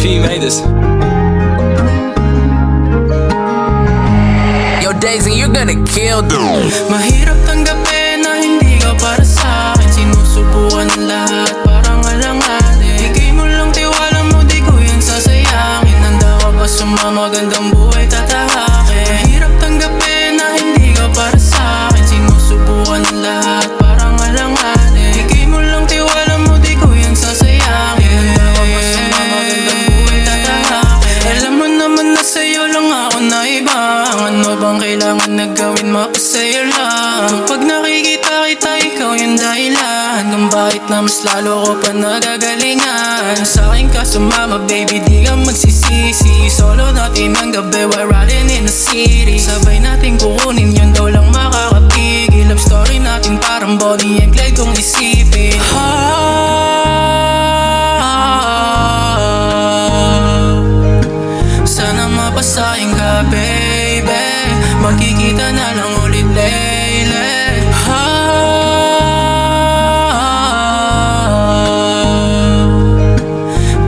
P made this. Yo, Daisy, you're gonna kill them. Mahirap tanggapin na hindi ka para sa'kin. Sinusubukan ng lahat, parang alanganin. Bigay mo lang tiwala mo, di ko yan sasayangin. Handa ka ba sumama, gandang buhay tatahakin? Mahirap tanggapin na hindi ka para sa'kin. Sinusubukan ng lahat, parang alanganin. Bigay mo lang tiwala mo, di ko yan sasayangin. Handa ka ba sumama, gandang buhay tatahakin? Alam mo naman na sa'yo lang ako naibang. Ano bang kailangan na gawin, mapasa'yo lang. Kapag nakikita kita, ikaw yung dahilan kung bakit na mas lalo ko pa nagagalingan. Sa'kin ka sumama, baby, di ka magsisisi. Solo natin ang gabi, we're riding in the city. Sabay natin kukunin, yun daw lang makakapigil. Love story natin parang Bonnie and Clyde kung isipin. Sana mapasahin ka, baby. Magkikita na lang ulit lately.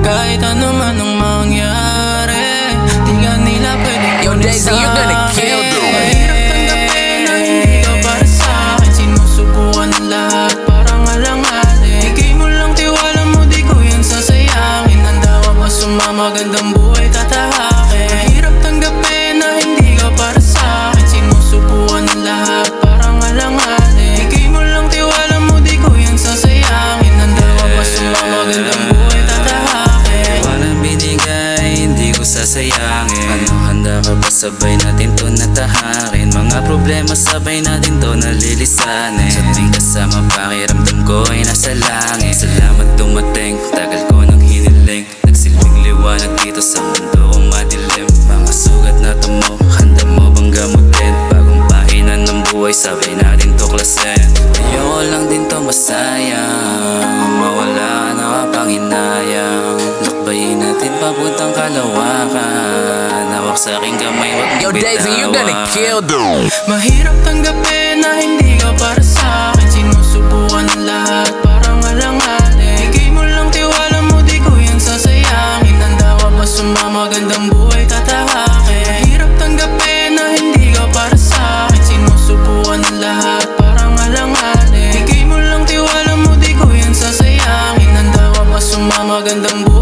Kahit ano man ang mangyari, di ka nila pwedeng Yo, Daisy, you're gonna kill them. Mahirap tanggapin na hindi ka para sa'kin. Sinusubukan ng lahat, parang alanganin. Bigay mo lang tiwala mo, di ko yan sasayangin. Handa ka ba sumama, gandang buhay tatahakin? Mahirap tanggapin na hindi ka para sa'kin. Sinusubukan ng lahat, parang alanganin. Bigay mo lang tiwala mo, di ko yan sasayangin. Handa ka ba sumama, gandang buhay tatahakin? Walang binigay, hindi ko sasayangin. Ano, handa ka ba sabay natin to natahakin? Mga problema sabay natin to nalilisanin. Sa tuwing kasama pakiramdam ko ay nasa langit. Salamat dumating, tagal ko nang hiniling. Nagsilbing liwanag dito sa mundo kong madilim. Mga sugat na tamo, handa mo bang gamutin? Bagong pahina ng buhay, sabay natin tuklasin. Ayoko lang din to masayang, mawala na kapanginayang. Lakbayin natin papuntang kalawakan. Hawak sa aking kamay, wag Yo, mong Daisy, you're gonna bitawan. kill them. Mahirap tanggapin na hindi ka para sa'kin. Sinusubukan ng lahat, parang alanganin. Bigay mo lang tiwala mo, di ko yan sasayangin. Handa ka ba sumama, gandang buhay tatahakin? Mahirap tanggapin na hindi ka para sa'kin. Sinusubukan ng lahat, parang alanganin. Bigay mo lang tiwala mo, di ko yan sasayangin. Handa ka ba sumama, gandang buhay